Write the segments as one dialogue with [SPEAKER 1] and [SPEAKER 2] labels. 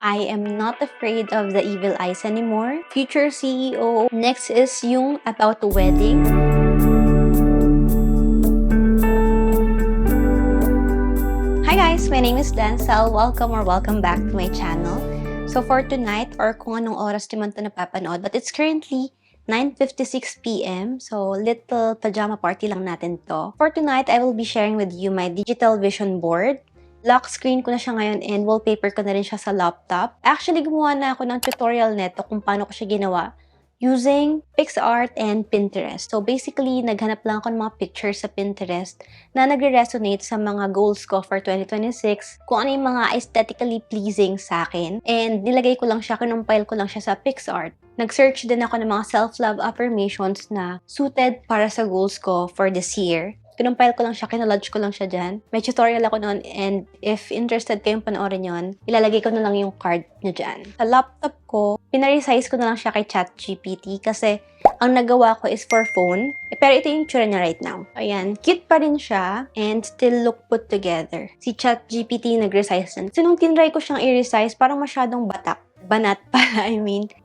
[SPEAKER 1] I am not afraid of the evil eyes anymore. Future CEO. Next is yung about the wedding. Hi guys, my name is Dancel. Welcome back to my channel. So for tonight, or kung anong oras di man ito napapanood, but it's currently 9:56 p.m. So, little pajama party lang natin to. For tonight, I will be sharing with you my digital vision board. Lock screen ko na siya ngayon and wallpaper ko na rin siya sa laptop. Actually, gumawa na ako ng tutorial neto kung paano ko siya ginawa using PixArt and Pinterest. So basically, naghanap lang ako ng mga pictures sa Pinterest na nagre-resonate sa mga goals ko for 2026, kung ano yung mga aesthetically pleasing sa akin. And nilagay ko lang siya, kinumpile ko lang siya sa PixArt. Nag-search din ako ng mga self-love affirmations na suited para sa goals ko for this year. Kinumpile ko lang siya, kinalodge ko lang siya dyan. May tutorial ako noon and if interested kayong panoorin yon, ilalagay ko na lang yung card nyo dyan. Sa laptop ko, pinaresize ko na lang siya kay ChatGPT kasi ang nagawa ko is for phone. Pero ito yung tsura niya right now. Ayan, cute pa rin siya and still look put together. Si ChatGPT nag-resize din. So nung tinry ko siyang i-resize, parang masyadong batak. Banat pala,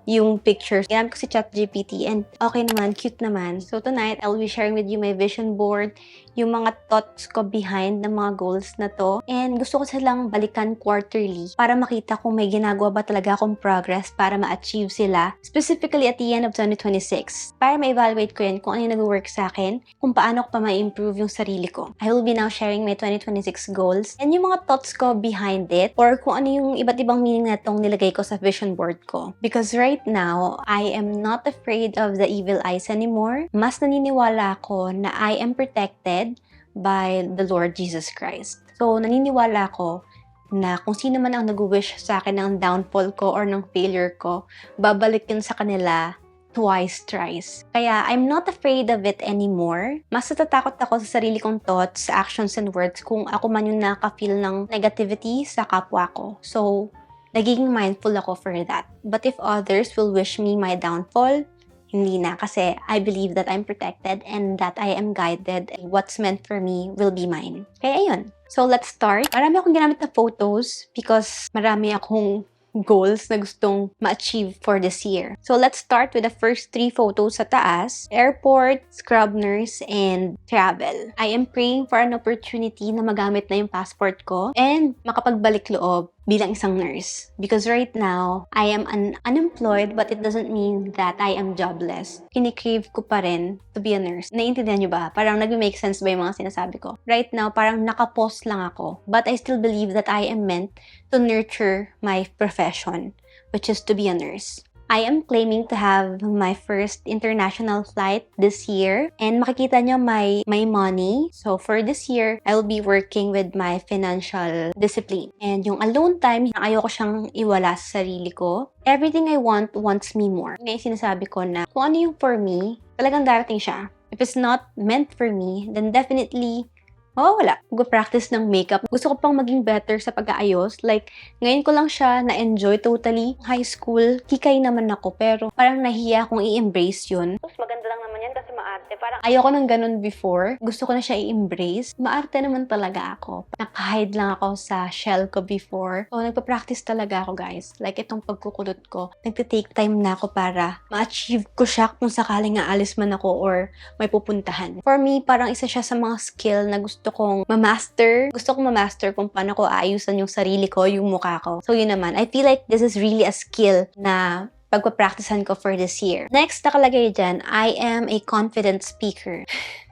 [SPEAKER 1] yung pictures. Ginamit ko si ChatGPT and okay naman, cute naman. So tonight, I'll be sharing with you my vision board, yung mga thoughts ko behind ng mga goals na to. And gusto ko silang balikan quarterly para makita kung may ginagawa ba talaga akong progress para ma-achieve sila, specifically at the end of 2026. Para ma-evaluate ko yun kung ano yung nag-work sa akin, kung paano ko pa ma-improve yung sarili ko. I will be now sharing my 2026 goals and yung mga thoughts ko behind it or kung ano yung iba't ibang meaning na itong nilagay ko sa vision board ko. Because right now, I am not afraid of the evil eyes anymore. Mas naniniwala ako na I am protected by the Lord Jesus Christ. So, naniniwala ako na kung sino man ang nag-wish sa akin ng downfall ko or ng failure ko, babalik yun sa kanila twice, thrice. Kaya, I'm not afraid of it anymore. Mas natatakot ako sa sarili kong thoughts, actions, and words kung ako man yung nakaka-feel ng negativity sa kapwa ko. So, nagiging mindful ako for that. But if others will wish me my downfall, hindi na. Kasi I believe that I'm protected and that I am guided. What's meant for me will be mine. Kaya ayun. So let's start. Marami akong ginamit na photos because marami akong goals na gustong ma-achieve for this year. So let's start with the first 3 photos sa taas. Airport, scrub nurse, and travel. I am praying for an opportunity na magamit na yung passport ko and makapagbalik loob bilang isang nurse. Because right now, I am unemployed but it doesn't mean that I am jobless. Kinikrave ko pa rin to be a nurse. Naiintindihan nyo ba? Parang nag-make sense ba yung mga sinasabi ko? Right now, parang nakapause lang ako. But I still believe that I am meant to nurture my profession, which is to be a nurse. I am claiming to have my first international flight this year and makikita nyo my money. So for this year, I will be working with my financial discipline. And yung alone time, ayoko siyang iwala sa sarili ko. Everything I want wants me more. May sinasabi ko na kung ano yung for me, talagang darating siya. If it's not meant for me, then definitely wala. Mag-practice ng makeup. Gusto ko pang maging better sa pag-aayos. Like, ngayon ko lang siya na-enjoy totally. High school, hikay naman ako. Pero parang nahiya akong i-embrace yun. Tapos maganda lang naman yan kasi maarte. Parang ayoko nang ganun before. Gusto ko na siya i-embrace. Maarte naman talaga ako. Naka-hide lang ako sa shell ko before. So, nagpa-practice talaga ako, guys. Like, itong pagkukulot ko. Nagte-take time na ako para ma-achieve ko siya kung sakaling aalis man ako or may pupuntahan. For me, parang isa siya sa mga skill na gusto kong ma-master. Gusto kong ma-master kung paano ko aayusan yung sarili ko, yung mukha ko. So, yun naman. I feel like this is really a skill na pagpapracticean ko for this year. Next, nakalagay dyan, I am a confident speaker.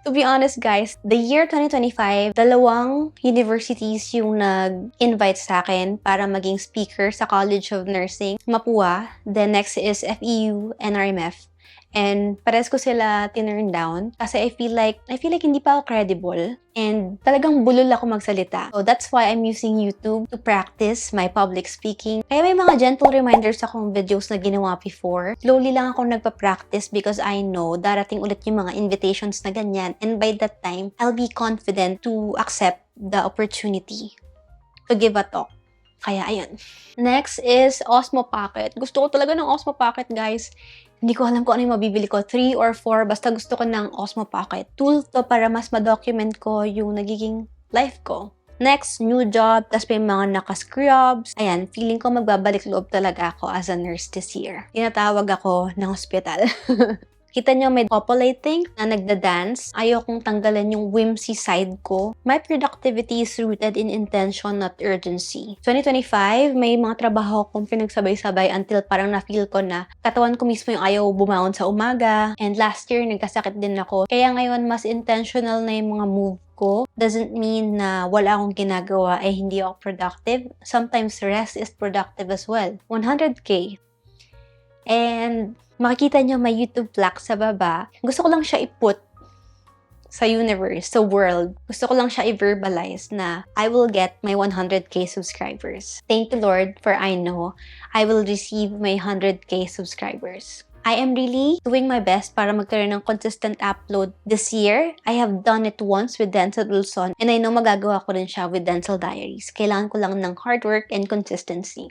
[SPEAKER 1] To be honest, guys, the year 2025, 2 universities yung nag-invite sa akin para maging speaker sa College of Nursing, Mapua. Then next is FEU, NRMF. And pares ko sila tinurn down kasi I feel like hindi pa ako credible and talagang bulol ako magsalita. So that's why I'm using YouTube to practice my public speaking. Kaya may mga gentle reminders akong videos na ginawa before. Slowly lang ako nagpa-practice because I know darating ulit yung mga invitations na ganyan and by that time, I'll be confident to accept the opportunity to give a talk. Kaya ayun. Next is Osmo Pocket. Gusto ko talaga ng Osmo Pocket, guys. Hindi ko alam kung ano yung mabibili ko. 3 or 4, basta gusto ko ng Osmo Pocket. Tool to para mas ma-document ko yung nagiging life ko. Next, new job, tas may mga naka-scrubs. Ayan, feeling ko magbabalik loob talaga ako as a nurse this year. Tinatawag ako ng hospital. Kita nyo, may couple, I think, na nagda-dance. Ayokong tanggalan yung whimsy side ko. My productivity is rooted in intention, not urgency. 2025, may mga trabaho akong pinagsabay-sabay until parang na-feel ko na katawan ko mismo yung ayaw bumangon sa umaga. And last year, nagkasakit din ako. Kaya ngayon, mas intentional na yung mga move ko. Doesn't mean na wala akong ginagawa ay hindi ako productive. Sometimes rest is productive as well. 100K. And makikita nyo may YouTube plaque sa baba. Gusto ko lang siya i-put sa universe, sa world. Gusto ko lang siya i-verbalize na I will get my 100K subscribers. Thank you, Lord, for I know I will receive my 100K subscribers. I am really doing my best para magkaroon ng consistent upload this year. I have done it once with Denzel Dulson and I know magagawa ko rin siya with Denzel Diaries. Kailangan ko lang ng hard work and consistency.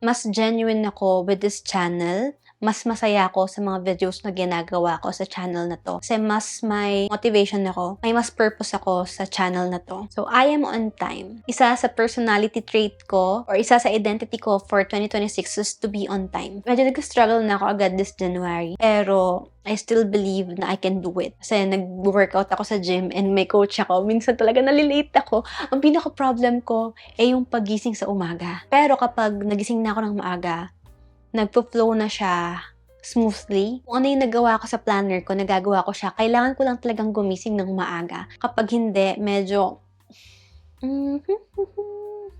[SPEAKER 1] Mas genuine ako with this channel. Mas masaya ako sa mga videos na ginagawa ko sa channel na to. Kasi mas may motivation ako, may mas purpose ako sa channel na to. So, I am on time. Isa sa personality trait ko or isa sa identity ko for 2026 is to be on time. Medyo nag-struggle na ako agad this January. Pero, I still believe na I can do it. Kasi nag-workout ako sa gym and may coach ako. Minsan talaga nalilate ako. Ang pinaka-problem ko ay yung pagising sa umaga. Pero kapag nagising na ako ng maaga, nagpo-flow na siya smoothly. Kung ano yung nagawa ko sa planner ko, nagagawa ko siya. Kailangan ko lang talagang gumising ng maaga. Kapag hindi, medyo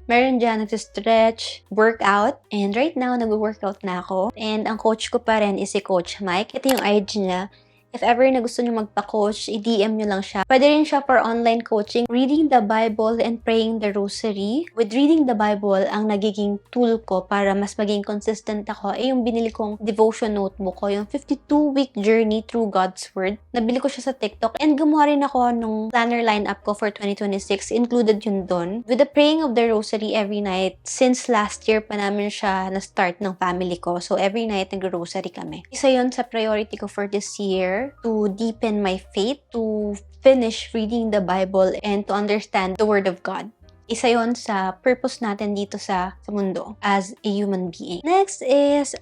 [SPEAKER 1] meron dyan, nag-stretch, workout. And right now, nag-workout na ako. And ang coach ko pa rin is si Coach Mike. Ito yung IG niya. If ever na gusto nyo magpa-coach, i-DM nyo lang siya. Pwede rin siya for online coaching. Reading the Bible and praying the rosary. With reading the Bible, ang nagiging tool ko para mas maging consistent ako ay yung binili kong devotion notebook ko, yung 52-week journey through God's Word. Nabili ko siya sa TikTok and gumawa rin ako nung planner lineup ko for 2026. Included yun doon. With the praying of the rosary every night, since last year pa namin siya na-start ng family ko. So every night, nag-rosary kami. Isa yun sa priority ko for this year. To deepen my faith, to finish reading the Bible, and to understand the Word of God. Isa yon sa purpose natin dito sa mundo as a human being. Next is,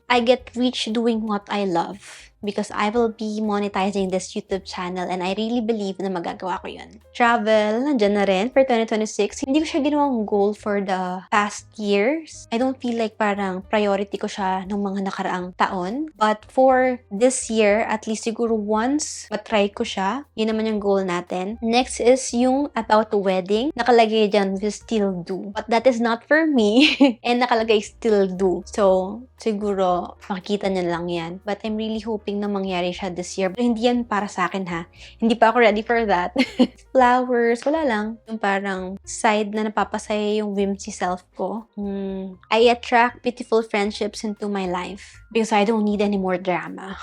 [SPEAKER 1] I get rich doing what I love. Because I will be monetizing this YouTube channel and I really believe na magagawa ko yun. Travel, nandyan na rin for 2026. Hindi ko siya ginawang goal for the past years. I don't feel like parang priority ko siya nung mga nakaraang taon. But for this year, at least siguro once, matry ko siya. Yun naman yung goal natin. Next is yung about the wedding. Nakalagay dyan, will still do. But that is not for me. And nakalagay still do. So, siguro, makikita niyo lang yan. But I'm really hoping na mangyari siya this year. Pero hindi yan para sa akin ha. Hindi pa ako ready for that. Flowers, wala lang. Yung parang side na napapasaya yung whimsy self ko. I attract beautiful friendships into my life because I don't need any more drama.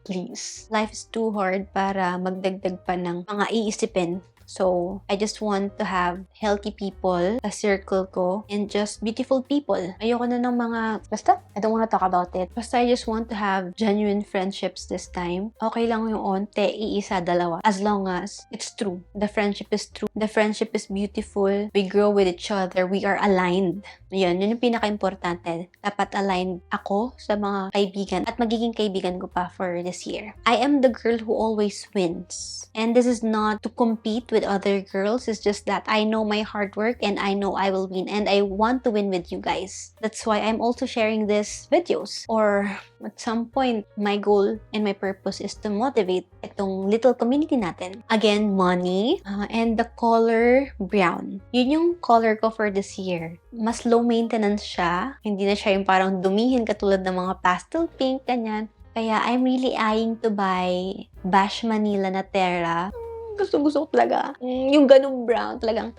[SPEAKER 1] Please. Life is too hard para magdagdag pa ng mga iisipin. So, I just want to have healthy people, a circle ko, and just beautiful people. Ayoko na ng mga, basta, I don't want to talk about it. Basta, I just want to have genuine friendships this time. Okay lang yung onte, iisa, dalawa. As long as it's true. The friendship is true. The friendship is beautiful. We grow with each other. We are aligned. Yun yung pinaka-importante. Dapat aligned ako sa mga kaibigan at magiging kaibigan ko pa for this year. I am the girl who always wins. And this is not to compete with other girls. It's just that I know my hard work and I know I will win and I want to win with you guys. That's why I'm also sharing these videos. Or at some point, my goal and my purpose is to motivate itong little community natin. Again, money and the color brown. Yun yung color ko for this year. Mas low maintenance siya. Hindi na siya yung parang dumihin katulad ng mga pastel pink, ganyan. Kaya I'm really eyeing to buy Bash Manila na Terra. Gusto ko talaga. Yung ganung brown, talagang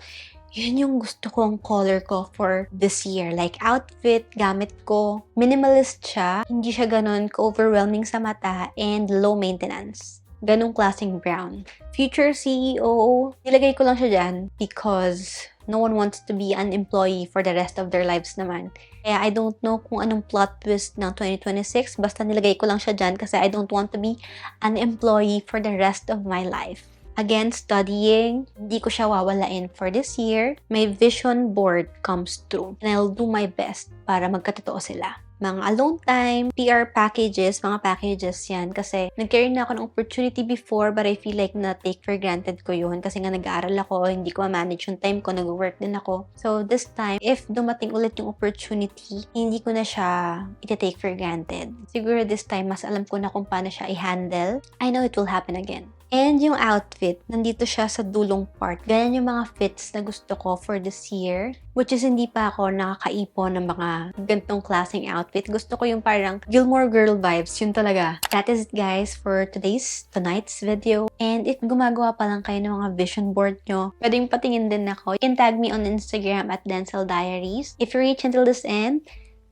[SPEAKER 1] yun yung gusto kong color ko for this year. Like outfit, gamit ko. Minimalist siya. Hindi siya ganun ka-overwhelming sa mata and low maintenance. Ganung klaseng brown. Future CEO, nilagay ko lang siya dyan because no one wants to be an employee for the rest of their lives naman. Kaya I don't know kung anong plot twist ng 2026. Basta nilagay ko lang siya dyan kasi I don't want to be an employee for the rest of my life. Again, studying, hindi ko siya wawalain for this year. My vision board comes true. And I'll do my best para magkatotoo sila. Mga alone time, PR packages, mga packages yan. Kasi nagkaroon na ako ng opportunity before but I feel like na-take for granted ko yun. Kasi nga nag-aaral ako, hindi ko ma-manage yung time ko, nag-work din ako. So this time, if dumating ulit yung opportunity, hindi ko na siya iti-take for granted. Siguro this time, mas alam ko na kung paano siya i-handle. I know it will happen again. And yung outfit, nandito siya sa dulong part. Ganyan yung mga fits na gusto ko for this year. Which is hindi pa ako nakakaipon ng mga gantong klaseng outfit. Gusto ko yung parang Gilmore Girl vibes. Yun talaga. That is it guys for tonight's video. And if gumagawa pa lang kayo ng mga vision board nyo, pwedeng patingin din ako. You can tag me on Instagram at Dancel Diaries. If you reach until this end,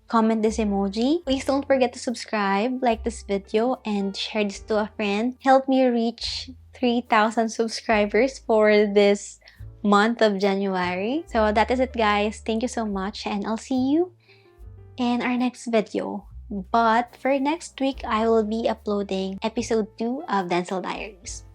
[SPEAKER 1] comment this emoji. Please don't forget to subscribe, like this video, and share this to a friend. Help me reach 3,000 subscribers for this month of January. So that is it guys. Thank you so much and I'll see you in our next video. But for next week, I will be uploading episode 2 of Dancel Diaries.